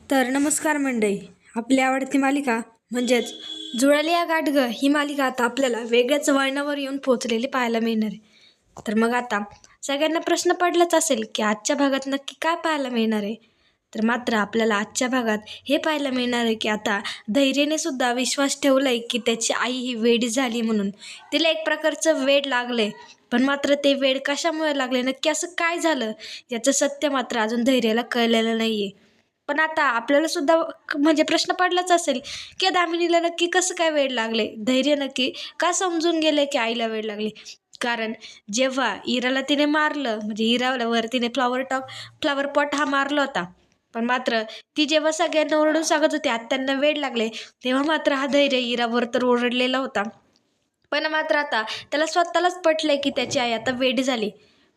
तर नमस्कार मंडळी. आपली आवडती मालिका म्हणजेच जुळाली या गाठ ग ही मालिका आता आपल्याला वेगळ्याच वळणावर येऊन पोहोचलेली पाहायला मिळणार आहे. तर मग आता सगळ्यांना प्रश्न पडलाच असेल की आजच्या भागात नक्की काय पाहायला मिळणार आहे. तर मात्र आपल्याला आजच्या भागात हे पाहायला मिळणार आहे की आता धैर्याने सुद्धा विश्वास ठेवलाय की त्याची आई ही वेडी झाली म्हणून. तिला एक प्रकारचं वेड लागलंय. पण मात्र ते वेड कशामुळे लागले, नक्की असं काय झालं याचं सत्य मात्र अजून धैर्याला कळलेलं नाहीये. पण आता आपल्याला सुद्धा म्हणजे प्रश्न पडलाच असेल की दामिनीला नक्की कसं काय वेड लागले, धैर्य नक्की का समजून गेले की आईला वेड लागले. कारण जेव्हा इराला तिने मारलं, म्हणजे इरावर तिने फ्लावर पॉट हा मारला होता. पण मात्र ती जेव्हा सगळ्यांना ओरडून सांगत होती आत्यांना वेड लागले, तेव्हा मात्र हा धैर्य इरावर तर ओरडलेला होता. पण मात्र आता त्याला स्वतःलाच पटलंय की त्याची आई आता वेडी झाली.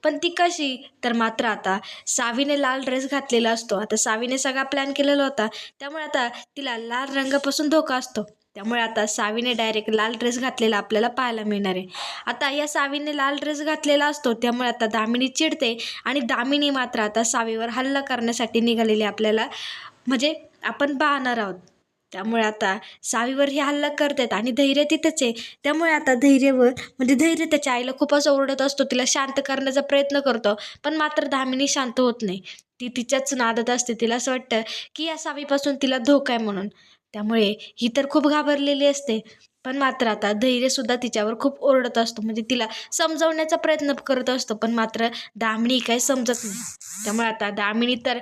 पण ती कशी, तर मात्र आता सावीने लाल ड्रेस घातलेला असतो. आता सावीने सगळा प्लॅन केलेला होता, त्यामुळे आता तिला लाल रंगापासून धोका असतो. त्यामुळे आता सावीने डायरेक्ट लाल ड्रेस घातलेला आपल्याला पाहायला मिळणार आहे. आता या सावीने लाल ड्रेस घातलेला असतो, त्यामुळे आता दामिनी चिडते आणि दामिनी मात्र आता सावीवर हल्ला करण्यासाठी निघालेली आपल्याला म्हणजे आपण पाहणार आहोत. त्यामुळे आता सावीवर हे हल्ला करतात आणि धैर्य तिथंच आहे. त्यामुळे आता धैर्य त्याच्या आईला खूप असं ओरडत असतो, तिला शांत करण्याचा प्रयत्न करतो. पण मात्र दामिनी शांत होत नाही. ती तिच्याच नादात असते. तिला असं वाटतं की या सावीपासून तिला धोका आहे म्हणून. त्यामुळे ही तर खूप घाबरलेली असते. पण मात्र आता धैर्यसुद्धा तिच्यावर खूप ओरडत असतो, म्हणजे तिला समजवण्याचा प्रयत्न करत असतो. पण मात्र दामिनी काही समजत नाही. त्यामुळे आता दामिनी तर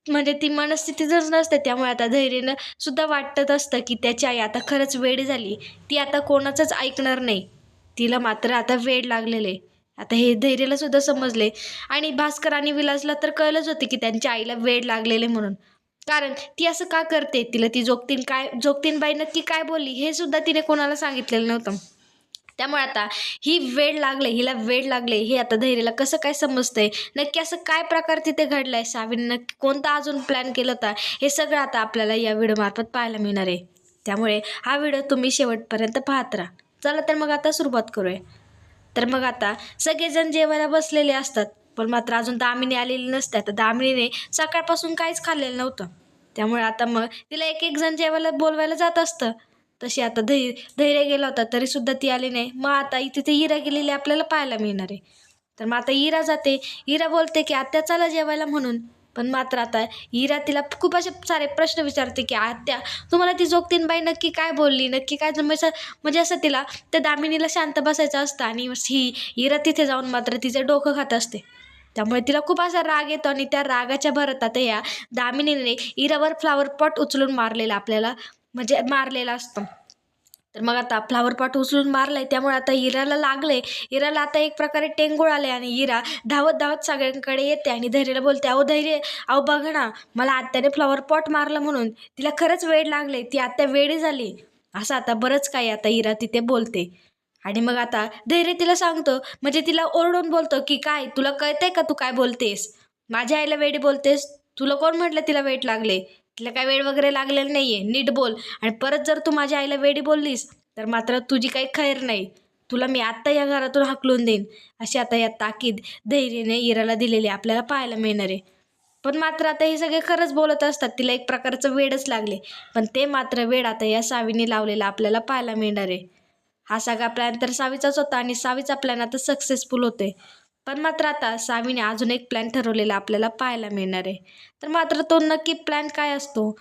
म्हणजे ती मनस्थितीतच नसते. त्यामुळे आता धैर्यनं सुद्धा वाटत असतं की त्याची आई आता खरंच वेड झाली. ती आता कोणाचंच ऐकणार नाही. तिला मात्र आता वेड लागलेलं आहे. आता हे धैर्याला सुद्धा समजले आणि भास्कर आणि विलासला तर कळलंच होते की त्यांच्या आईला वेड लागलेले म्हणून. कारण ती असं का करते, तिला ती जोगतीनबाई नक्की काय बोलली हे सुद्धा तिने कोणाला सांगितलेलं नव्हतं. त्यामुळे आता हिला वेड लागले हे आता धैर्याला कसं काय समजतंय, नक्की असं काय प्रकार तिथे घडलाय, सावीने नक्की कोणता अजून प्लॅन केला होता, हे सगळं आता आपल्याला या व्हिडिओमार्फत पाहायला मिळणार आहे. त्यामुळे हा व्हिडिओ तुम्ही शेवटपर्यंत पाहत राहा. चला तर मग आता सुरुवात करूया. तर मग आता सगळेजण जेवायला बसलेले असतात. पण मात्र अजून दामिनी आलेली नसते. तर दामिनीने सकाळपासून काहीच खाल्लेलं नव्हतं. त्यामुळे आता मग तिला एक एक जण जेवायला बोलवायला जात असतं. तशी आता धैर्य गेला होता तरी सुद्धा ती आली नाही. मग आता तिथे इरा गेलेली आपल्याला पाहायला मिळणार आहे. तर मग आता इरा जाते. इरा बोलते की आत्या चला जेवायला म्हणून. पण मात्र आता इरा तिला खूप असे सारे प्रश्न विचारते की आत्या तुम्हाला ती जोगतीनबाई नक्की काय बोलली, नक्की काय म्हणजे असं तिला त्या दामिनीला शांत बसायचं असतं आणि ही इरा तिथे जाऊन मात्र तिचं डोकं खात असते. त्यामुळे तिला खूप असा राग येतो आणि त्या रागाच्या भरात आता या दामिनीने इरावर फ्लावर पॉट उचलून मारलेला आपल्याला म्हणजे मारलेला असतो. तर मग आता फ्लावर पॉट उचलून मारलाय, त्यामुळे आता इराला लागले. इराला आता एक प्रकारे टेंगूळ आले आणि इरा धावत धावत सगळ्यांकडे येते आणि धैर्याला बोलते, अहो धैर्य, अहो बघा ना, मला आत्याने फ्लावर पॉट मारलं म्हणून तिला खरंच वेड लागले, ती आत्या वेडी झाली. असं आता बरंच काही आता इरा तिथे बोलते. आणि मग आता धैर्य तिला सांगतो, म्हणजे तिला ओरडून बोलतो की काय तुला कळतंय का, तू काय बोलतेस, माझ्या आईला वेडी बोलतेस, तुला कोण म्हटलं तिला वेड लागले, तिला काय वेड वगैरे लागलेलं नाहीये, नीट बोल. आणि परत जर तू माझ्या आईला वेडी बोललीस तर मात्र तुझी काही खैर नाही, तुला मी आत्ता या घरातून हाकलून देईन. अशी आता या ताकीद धैर्याने इराला दिलेली आपल्याला पाहायला मिळणार आहे. पण मात्र आता हे सगळे खरंच बोलत असतात, तिला एक प्रकारचं वेडच लागले. पण ते मात्र वेड आता या सावीने लावलेलं आपल्याला पाहायला मिळणार आहे. हा सगळा प्लॅन तर सावीचाच होता आणि सावीचा प्लॅन आता सक्सेसफुल होतोय. पण मात्र आता सावीने अजून एक प्लॅन ठरवलेला आपल्याला पाहायला मिळणार आहे. तर मात्र तो नक्की प्लॅन काय असतो,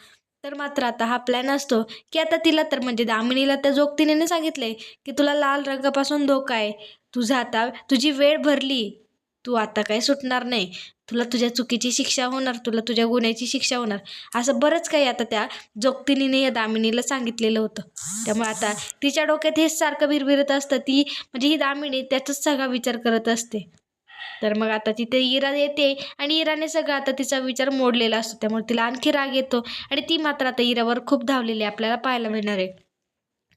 तर मात्र आता हा प्लॅन असतो की आता तिला तर म्हणजे दामिनीला त्या जोगतीने सांगितलंय की तुला लाल रंगापासून धोका आहे, तुझी वेळ भरली, तू आता काही सुटणार नाही, तुला तुझ्या चुकीची शिक्षा होणार, तुला तुझ्या गुन्ह्याची शिक्षा होणार. असं बरंच काही आता त्या जोगतिनीने या दामिनीला सांगितलेलं होतं. त्यामुळे आता तिच्या डोक्यात हेच सारखं भिरभिरत असतं. ती म्हणजे ही दामिनी त्याचाच सगळा विचार करत असते. तर मग आता तिथे इरा येते आणि इराने सगळं आता तिचा विचार मोडलेला असतो. त्यामुळे तिला आणखी राग येतो आणि ती मात्र आता इरावर खूप धावलेली आपल्याला पाहायला मिळणार आहे.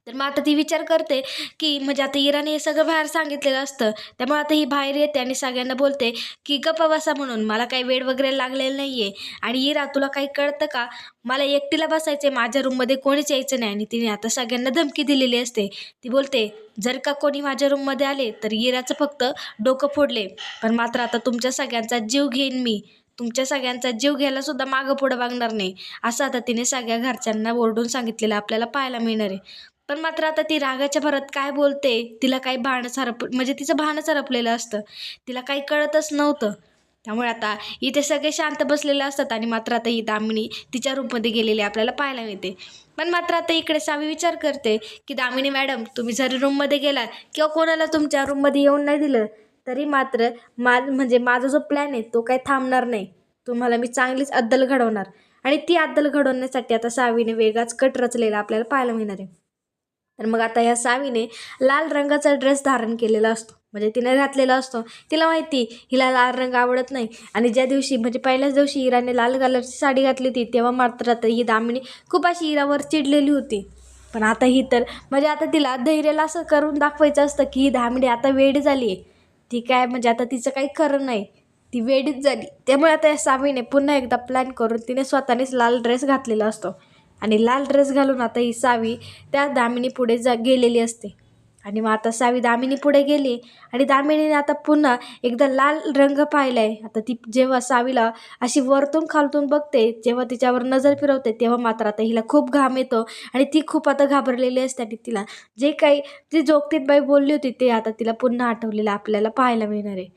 तर मग आता ती विचार करते की म्हणजे आता इराने हे सगळं बाहेर सांगितलेलं असतं. त्यामुळे आता ही बाहेर येते आणि सगळ्यांना बोलते की गप्पा बसा म्हणून, मला काही वेड वगैरे लागलेलं नाही आहे. आणि इरा तुला काही कळतं का, मला एकटीला बसायचं, माझ्या रूममध्ये कोणीच यायचं नाही. आणि तिने आता सगळ्यांना धमकी दिलेली असते. ती बोलते जर का कोणी माझ्या रूममध्ये आले तर इराचं फक्त डोकं फोडले, पण मात्र आता तुमच्या सगळ्यांचा जीव घेईन मी, तुमच्या सगळ्यांचा जीव घ्यायला सुद्धा मागं पुढं बघणार नाही, असं आता तिने सगळ्या घरच्यांना ओरडून सांगितलेलं आपल्याला पाहायला मिळणार आहे. पण मात्र आता ती रागाच्या भरात काय बोलते, तिला काही भानच म्हणजे तिचं भानच हरपलेलं असतं, तिला काही कळतच नव्हतं. त्यामुळे आता इथे सगळे शांत बसलेले असतात आणि मात्र आता ही दामिनी तिच्या रूममध्ये गेलेली आपल्याला पाहायला मिळते. पण मात्र आता इकडे सावी विचार करते की दामिनी मॅडम, तुम्ही जरी रूममध्ये गेला किंवा कोणाला तुमच्या रूममध्ये येऊन नाही दिलं तरी मात्र म्हणजे माझा जो प्लॅन आहे तो काही थांबणार नाही. तुम्हाला मी चांगलीच अद्दल घडवणार. आणि ती अद्दल घडवण्यासाठी आता सावीने वेगळाच कट रचलेला आपल्याला पाहायला मिळणार आहे. तर मग आता ह्या सावीने लाल रंगाचा ड्रेस धारण केलेला असतो, म्हणजे तिने घातलेला असतो. तिला माहिती हिला लाल रंग आवडत नाही. आणि ज्या दिवशी म्हणजे पहिल्याच दिवशी हिराने लाल कलरची साडी घातली होती तेव्हा मात्र आता ही दामिनी खूप अशी हिरावर चिडलेली होती. पण आता ही तर म्हणजे आता तिला धैर्याला असं करून दाखवायचं असतं की ही दामिनी आता वेडी झाली आहे. ती काय म्हणजे आता तिचं काही खरं नाही, ती वेडीच झाली. त्यामुळे आता या सावीने पुन्हा एकदा प्लॅन करून तिने स्वतःनेच लाल ड्रेस घातलेला असतो. आणि लाल ड्रेस घालून आता ही सावी त्या दामिनी पुढे गेलेली असते. आणि मग आता सावी दामिनी पुढे गेली आणि दामिनीने आता पुन्हा एकदा लाल रंग पाहिलाय. आता ती जेव्हा सावीला अशी वरतून खालतून बघते, जेव्हा तिच्यावर नजर फिरवते तेव्हा मात्र आता हिला खूप घाम येतो आणि ती खूप आता घाबरलेली असते. आणि तिला जे काही जी जोगतीबाई बोलली होती ते आता तिला पुन्हा आठवलेलं आपल्याला पाहायला मिळणार आहे.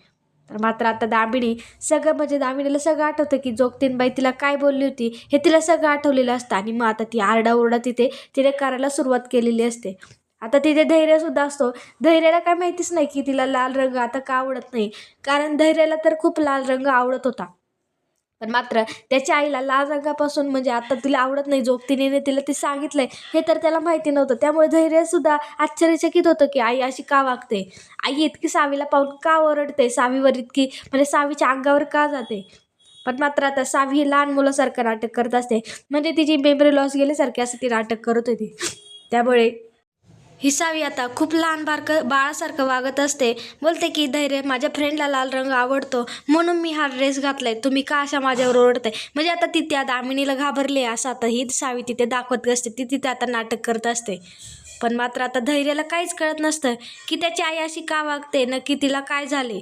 तर मात्र आता दामिनी सगळं म्हणजे दामिनीला सगळं आठवतं की जोगतीबाई तिला काय बोलली होती हे तिला सगळं आठवलेलं असतं. आणि मग आता ती आरडाओरडा तिने करायला सुरुवात केलेली असते. आता तिथे धैर्यसुद्धा असतो. धैर्याला काय माहितीच नाही की तिला लाल रंग आता का आवडत नाही, कारण धैर्याला तर खूप लाल रंग आवडत होता. पण मात्र त्याच्या आईला लाल रंगापासून म्हणजे आता तिला आवडत नाही, जोगतीने तिला ते सांगितलंय हे तर त्याला माहिती नव्हतं. त्यामुळे धैर्यसुद्धा आश्चर्यचकित होतं की आई अशी का वागते, आई इतकी सावीला पाहून का ओरडते, सावीवर इतकी म्हणजे सावीच्या अंगावर का जाते. पण मात्र आता सावी ही लहान मुलासारखं नाटक करत असते, म्हणजे तिची मेमरी लॉस गेल्यासारखी असं ती नाटक करत होती. त्यामुळे ही सावी आता खूप लहान बाळासारखं वागत असते. बोलते की धैर्य, माझ्या फ्रेंडला लाल रंग आवडतो म्हणून मी हा ड्रेस घातलाय, तुम्ही का अशा माझ्यावर ओरडताय. म्हणजे आता ती त्या दामिनीला घाबरली असं आता ही सावी तिथे दाखवत असते, ती तिथे आता नाटक करत असते. पण मात्र आता धैर्याला काहीच कळत नसतं की त्याची आई अशी का वागते, नक्की तिला काय झाले.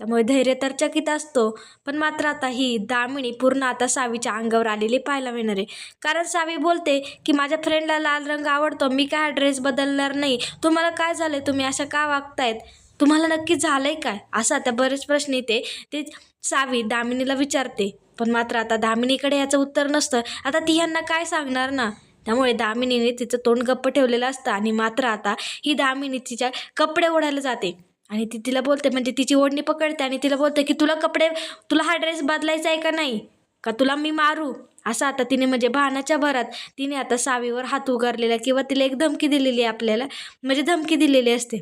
त्यामुळे धैर्य तर चकित असतो. पण मात्र आता ही दामिनी पूर्ण आता सावीच्या अंगावर आलेली पाहायला मिळणार आहे. कारण सावी बोलते की माझ्या फ्रेंडला लाल रंग आवडतो, मी काय हा ड्रेस बदलणार नाही, तुम्हाला काय झालंय, तुम्ही अशा का वागतायत, तुम्हाला नक्की झालंय काय, असं आता बरेच प्रश्न येते ते सावी दामिनीला विचारते. पण मात्र आता दामिनीकडे याचं उत्तर नसतं. आता ती ह्यांना काय सांगणार ना. त्यामुळे दामिनीने तिचं तोंड गप्प ठेवलेलं असतं. आणि मात्र आता ही दामिनी तिच्या कपडे ओढायला जाते आणि ती तिला बोलते, म्हणजे तिची ओढणी पकडते आणि तिला बोलते की तुला हा ड्रेस बदलायचा आहे का नाही, का तुला मी मारू. असं आता तिने म्हणजे भानाच्या भरात तिने आता सावीवर हात उगारलेला किंवा तिला एक धमकी दिलेली आहे आपल्याला, म्हणजे धमकी दिलेली असते.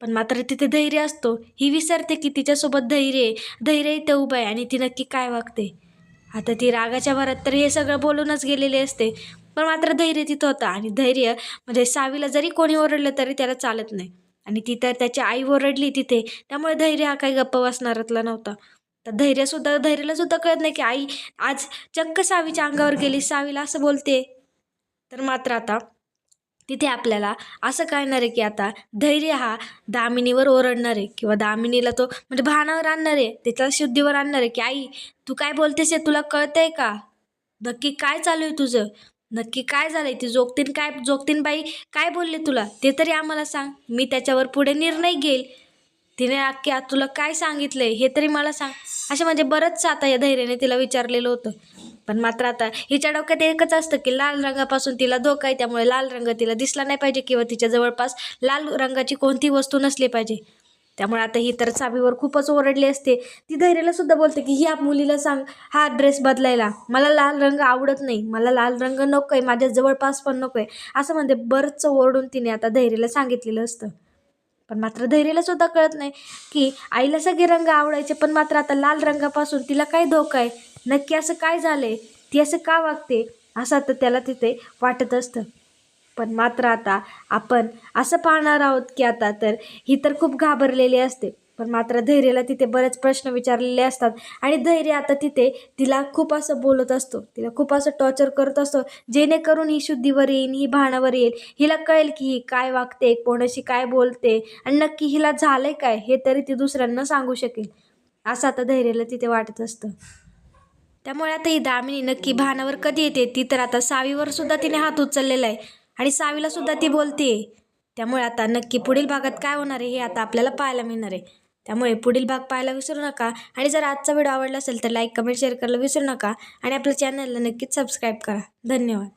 पण मात्र तिथे धैर्य असतो. ही विसरते की तिच्यासोबत धैर्य इथे उभं आहे आणि ती नक्की काय वागते. आता ती रागाच्या भरात तर हे सगळं बोलूनच गेलेले असते. पण मात्र धैर्य तिथं होतं आणि धैर्य म्हणजे सावीला जरी कोणी ओरडलं तरी त्याला चालत नाही. आणि ती तर त्याची आई ओरडली तिथे, त्यामुळे धैर्य हा काही गप्प बसणारातला नव्हता. तर धैर्याला सुद्धा कळत नाही की आई आज चक्क सावीच्या अंगावर गेली, सावीला असं बोलते. तर मात्र आता तिथे आपल्याला असं कळणार आहे की आता धैर्य हा दामिनीवर ओरडणार आहे किंवा दामिनीला तो म्हणजे भानावर आणणार आहे, त्याच्या शुद्धीवर आणणार आहे की आई तू काय बोलतेस हे तुला कळतंय का, नक्की काय चालू आहे तुझं, नक्की काय झालंय, ती जोगतीनबाई काय बोलले तुला ते तरी आम्हाला सांग, मी त्याच्यावर पुढे निर्णय घेईल. तिने नक्की आज तुला काय सांगितलंय हे तरी मला सांग. असे म्हणजे बरंचसं आता या धैर्याने तिला विचारलेलं होतं. पण मात्र आता हिच्या डोक्यात एकच असतं की लाल रंगापासून तिला धोका आहे, त्यामुळे लाल रंग तिला दिसला नाही पाहिजे किंवा तिच्या जवळपास लाल रंगाची कोणतीही वस्तू नसली पाहिजे. त्यामुळे आता ही तर सावीवर खूपच ओरडली असते. ती धैर्याला सुद्धा बोलते की ह्या मुलीला सांग हा ड्रेस बदलायला, मला लाल रंग आवडत नाही, मला लाल रंग नको आहे, माझ्या जवळपास पण नको आहे, असं म्हणते बरंचसं ओरडून तिने आता धैर्याला सांगितलेलं असतं. पण मात्र धैर्याला सुद्धा कळत नाही की आईला सगळे रंग आवडायचे, पण मात्र आता लाल रंगापासून तिला काय धोका आहे, नक्की असं काय झालंय, ती असं का वागते, असं आता त्याला तिथे वाटत असतं. पण मात्र आता आपण असं पाहणार आहोत की आता तर ही तर खूप घाबरलेली असते. पण मात्र धैर्याला तिथे बरेच प्रश्न विचारलेले असतात आणि धैर्य आता तिथे तिला खूप असं बोलत असतो, तिला खूप असं टॉर्चर करत असतो, जेणेकरून ही शुद्धीवर येईल, ही भानावर येईल, हिला कळेल की ही काय वागते, कोणाशी काय बोलते आणि नक्की हिला झालंय काय हे तरी ती दुसऱ्यांना सांगू शकेल, असं आता धैर्याला तिथे वाटत असतं. त्यामुळे आता ही दामिनी नक्की भानावर कधी येते ती तर आता सावीवर सुद्धा तिने हात उचललेला आहे आणि सावीला सुद्धा ती बोलते. त्यामुळे आता नक्की पुढील भागात काय होणार आहे हे आता आपल्याला पाहायला मिळणार आहे. त्यामुळे पुढील भाग पाहायला विसरू नका आणि जर आजचा व्हिडिओ आवडला असेल तर लाईक कमेंट शेअर करायला विसरू नका आणि आपल्या चॅनलला नक्कीच सबस्क्राईब करा. धन्यवाद.